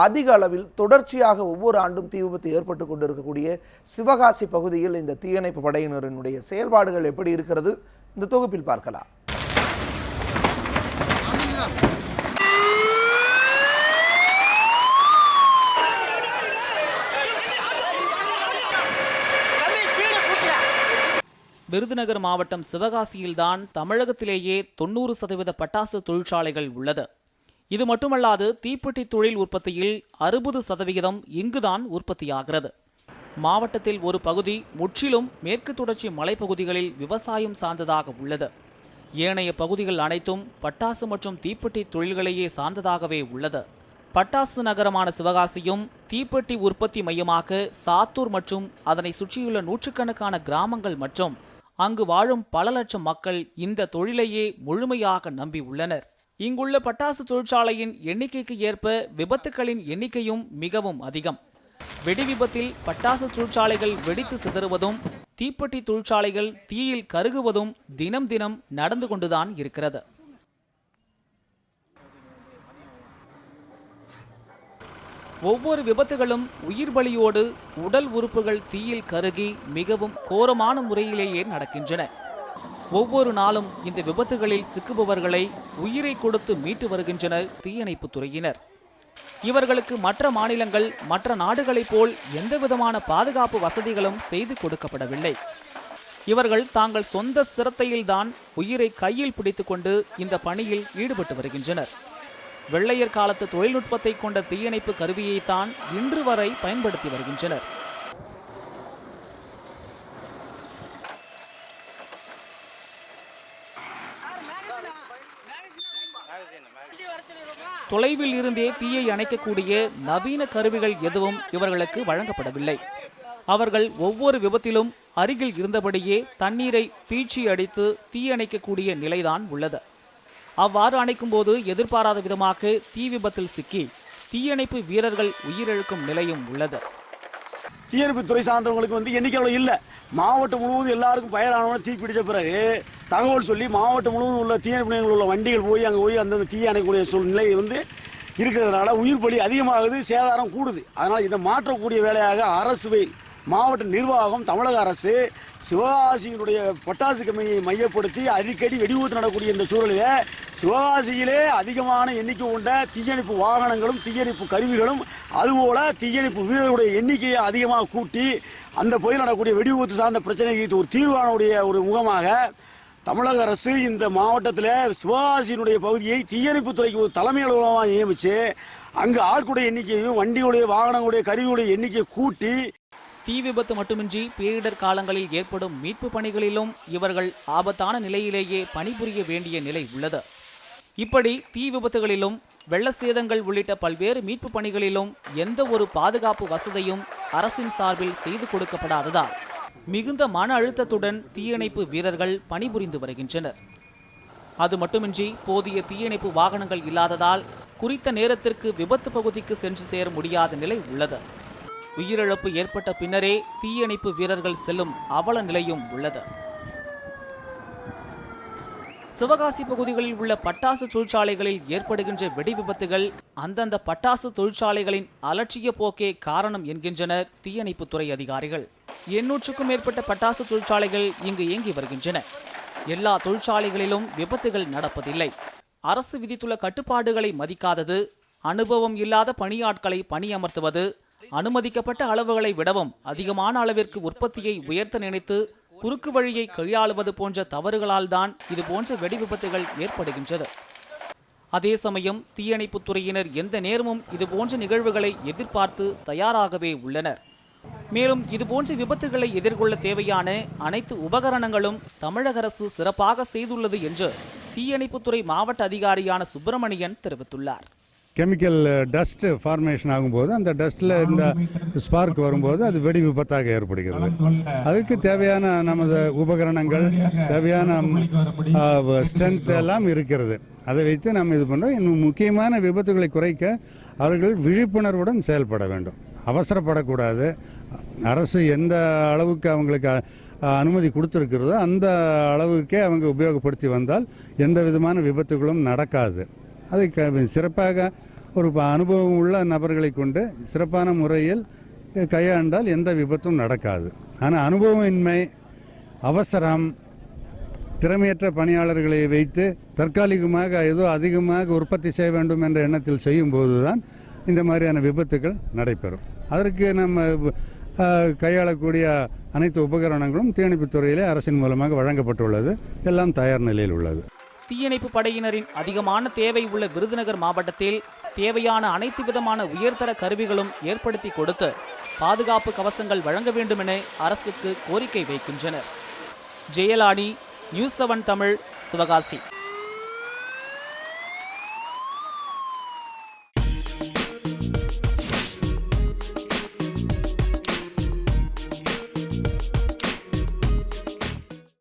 அதிக அளவில் தொடர்ச்சியாக ஒவ்வொரு ஆண்டும் தீ விபத்து ஏற்பட்டு கொண்டிருக்கக்கூடிய சிவகாசி பகுதியில் இந்த தீயணைப்பு படையினரினுடைய செயல்பாடுகள் எப்படி இருக்கிறது இந்த தொகுப்பில் பார்க்கலாம். விருதுநகர் மாவட்டம் சிவகாசியில்தான் தமிழகத்திலேயே 90% பட்டாசு தொழிற்சாலைகள் உள்ளது. இது மட்டுமல்லாது தீப்பெட்டி தொழில் உற்பத்தியில் 60% இங்குதான் உற்பத்தியாகிறது. மாவட்டத்தில் ஒரு பகுதி முற்றிலும் மேற்கு தொடர்ச்சி மலைப்பகுதிகளில் விவசாயம் சார்ந்ததாக உள்ளது. ஏனைய பகுதிகள் அனைத்தும் பட்டாசு மற்றும் தீப்பெட்டி தொழில்களையே சார்ந்ததாகவே உள்ளது. பட்டாசு நகரமான சிவகாசியும் தீப்பெட்டி உற்பத்தி மையமாக சாத்தூர் மற்றும் அதனை சுற்றியுள்ள நூற்றுக்கணக்கான கிராமங்கள் மற்றும் அங்கு வாழும் பல லட்சம் மக்கள் இந்த தொழிலையே முழுமையாக நம்பி உள்ளனர். இங்குள்ள பட்டாசு தொழிற்சாலையின் எண்ணிக்கைக்கு ஏற்ப விபத்துகளின் எண்ணிக்கையும் மிகவும் அதிகம். வெடி விபத்தில் பட்டாசு தொழிற்சாலைகள் வெடித்து சிதறுவதும் தீப்பெட்டி தொழிற்சாலைகள் தீயில் கருகுவதும் தினம் தினம் நடந்து கொண்டுதான் இருக்கிறது. ஒவ்வொரு விபத்துகளும் உயிர் பலியோடு உடல் உறுப்புகள் தீயில் கருகி மிகவும் கோரமான முறையிலேயே நடக்கின்றன. ஒவ்வொரு நாளும் இந்த விபத்துகளில் சிக்குபவர்களை உயிரை கொடுத்து மீட்டு வருகின்றனர் தீயணைப்பு துறையினர். இவர்களுக்கு மற்ற மாநிலங்கள் மற்ற நாடுகளைப் போல் எந்தவிதமான பாதுகாப்பு வசதிகளும் செய்து கொடுக்கப்படவில்லை. இவர்கள் தாங்கள் சொந்த சிரத்தையில்தான் உயிரை கையில் பிடித்துக்கொண்டு இந்த பணியில் ஈடுபட்டு வருகின்றனர். வெள்ளையர் காலத்து தொழில்நுட்பத்தை கொண்ட தீயணைப்பு கருவியைத்தான் இன்று வரை பயன்படுத்தி வருகின்றனர். தொலைவில் இருந்தே தீயை அணைக்கக்கூடிய நவீன கருவிகள் எதுவும் இவர்களுக்கு வழங்கப்படவில்லை. அவர்கள் ஒவ்வொரு விபத்திலும் அருகில் இருந்தபடியே தண்ணீரை பீச்சி அடித்து தீயணைக்கக்கூடிய நிலைதான் உள்ளது. அவ்வாறு அணைக்கும் போது எதிர்பாராத விதமாக தீ விபத்தில் சிக்கி தீயணைப்பு வீரர்கள் உயிரிழக்கும் நிலையும் உள்ளது. தீயணைப்பு துறை சார்ந்தவங்களுக்கு எண்ணிக்கை இல்லை. மாவட்டம் முழுவதும் எல்லாருக்கும் பயனானவங்க தீ பிடிச்ச பிறகு தகவல் சொல்லி மாவட்டம் முழுவதும் உள்ள தீயணைப்பு உள்ள வண்டிகள் போய் அங்கே போய் அந்த தீ அணைக்கக்கூடிய சூழ்நிலை இருக்கிறதுனால உயிர் பலி அதிகமாகுது, சேதாரம் கூடுது. அதனால் இதை மாற்றக்கூடிய வேலையாக அரசு மாவட்ட நிர்வாகம் தமிழக அரசு சிவகாசியினுடைய பட்டாசு கம்பெனியை மையப்படுத்தி அடிக்கடி வெடிவிபத்து நடக்கூடிய இந்த சூழலில் சிவகாசியிலே அதிகமான எண்ணிக்கை கொண்ட தீயணைப்பு வாகனங்களும் தீயணைப்பு கருவிகளும் அதுபோல தீயணைப்பு வீரர்களுடைய எண்ணிக்கையை அதிகமாக கூட்டி அந்த பகுதியில் நடக்கக்கூடிய வெடிவிபத்து சார்ந்த பிரச்சனைக்கு ஒரு தீர்வானுடைய ஒரு முகமாக தமிழக அரசு இந்த மாவட்டத்தில் சிவகாசியினுடைய பகுதியை தீயணைப்புத்துறைக்கு ஒரு தலைமை அலுவலகமாக நியமித்து அங்கு ஆட்களுடைய எண்ணிக்கையும் வண்டிகளுடைய வாகனங்களுடைய கருவிகளுடைய எண்ணிக்கையை கூட்டி தீ விபத்து மட்டுமின்றி பேரிடர் காலங்களில் ஏற்படும் மீட்பு பணிகளிலும் இவர்கள் ஆபத்தான நிலையிலேயே பணிபுரிய வேண்டிய நிலை உள்ளது. இப்படி தீ விபத்துகளிலும் வெள்ள சேதங்கள் உள்ளிட்ட பல்வேறு மீட்பு பணிகளிலும் எந்த ஒரு பாதுகாப்பு வசதியும் அரசின் சார்பில் செய்து கொடுக்கப்படாததால் மிகுந்த மன அழுத்தத்துடன் தீயணைப்பு வீரர்கள் பணிபுரிந்து வருகின்றனர். அது மட்டுமின்றி போதிய தீயணைப்பு வாகனங்கள் இல்லாததால் குறித்த நேரத்திற்கு விபத்து பகுதிக்கு சென்று சேர முடியாத நிலை உள்ளது. உயிரிழப்பு ஏற்பட்ட பின்னரே தீயணைப்பு வீரர்கள் செல்லும் அவல நிலையும் உள்ளது. சிவகாசி பகுதிகளில் உள்ள பட்டாசு தொழிற்சாலைகளில் ஏற்படுகின்ற வெடி விபத்துகள் அந்தந்த பட்டாசு தொழிற்சாலைகளின் அலட்சிய போக்கே காரணம் என்கின்றனர் தீயணைப்புத்துறை அதிகாரிகள். 800க்கும் மேற்பட்ட பட்டாசு தொழிற்சாலைகள் இங்கு இயங்கி வருகின்றன. எல்லா தொழிற்சாலைகளிலும் விபத்துகள் நடப்பதில்லை. அரசு விதித்துள்ள கட்டுப்பாடுகளை மதிக்காதது, அனுபவம் இல்லாத பணியாட்களை பணியமர்த்துவது, அனுமதிக்கப்பட்ட அளவுகளை விடவும் அதிகமான அளவிற்கு உற்பத்தியை உயர்த்த நினைத்து குறுக்கு வழியை கையாளுவது போன்ற தவறுகளால் தான் இது போன்ற வெடி விபத்துகள் ஏற்படுகின்றது. அதே சமயம் தீயணைப்புத் துறையினர் எந்த நேரமும் இதுபோன்ற நிகழ்வுகளை எதிர்பார்த்து தயாராகவே உள்ளனர். மேலும் இதுபோன்ற விபத்துகளை எதிர்கொள்ள தேவையான அனைத்து உபகரணங்களும் தமிழக அரசு சிறப்பாக செய்துள்ளது என்று தீயணைப்புத்துறை மாவட்ட அதிகாரியான சுப்பிரமணியன் தெரிவித்துள்ளார். கெமிக்கல் டஸ்ட் ஃபார்மேஷன் ஆகும்போது அந்த டஸ்ட்டில் இந்த ஸ்பார்க் வரும்போது அது வெடி விபத்தாக ஏற்படுகிறது. அதுக்கு தேவையான நமது உபகரணங்கள், தேவையான ஸ்ட்ரென்த் எல்லாம் இருக்கிறது. அதை வைத்து நம்ம இது பண்ணுறோம். இன்னும் முக்கியமான விபத்துகளை குறைக்க அவர்கள் விழிப்புணர்வுடன் செயல்பட வேண்டும், அவசரப்படக்கூடாது. அரசு எந்த அளவுக்கு அவங்களுக்கு அனுமதி கொடுத்துருக்கிறதோ அந்த அளவுக்கே அவங்க உபயோகப்படுத்தி வந்தால் எந்த விதமான விபத்துகளும் நடக்காது. அதை சிறப்பாக ஒரு அனுபவம் உள்ள நபர்களை கொண்டு சிறப்பான முறையில் கையாண்டால் எந்த விபத்தும் நடக்காது. ஆனால் அனுபவமின்மை, அவசரம், திறமையற்ற பணியாளர்களை வைத்து தற்காலிகமாக ஏதோ அதிகமாக உற்பத்தி செய்ய வேண்டும் என்ற எண்ணத்தில் செய்யும்போது தான் இந்த மாதிரியான விபத்துகள் நடைபெறும். அதற்கு நம்ம கையாளக்கூடிய அனைத்து உபகரணங்களும் தீயணைப்புத் துறையிலே அரசின் மூலமாக வழங்கப்பட்டுள்ளது. எல்லாம் தயார் நிலையில் உள்ளது. தீயணைப்பு படையினரின் அதிகமான தேவை உள்ள விருதுநகர் மாவட்டத்தில் தேவையான அனைத்து விதமான உயர்தர கருவிகளும் ஏற்படுத்தி கொடுத்து பாதுகாப்பு கவசங்கள் வழங்க வேண்டும் என அரசுக்கு கோரிக்கை வைக்கின்றனர். ஜெயலானி, நியூஸ் 7 தமிழ், சிவகாசி.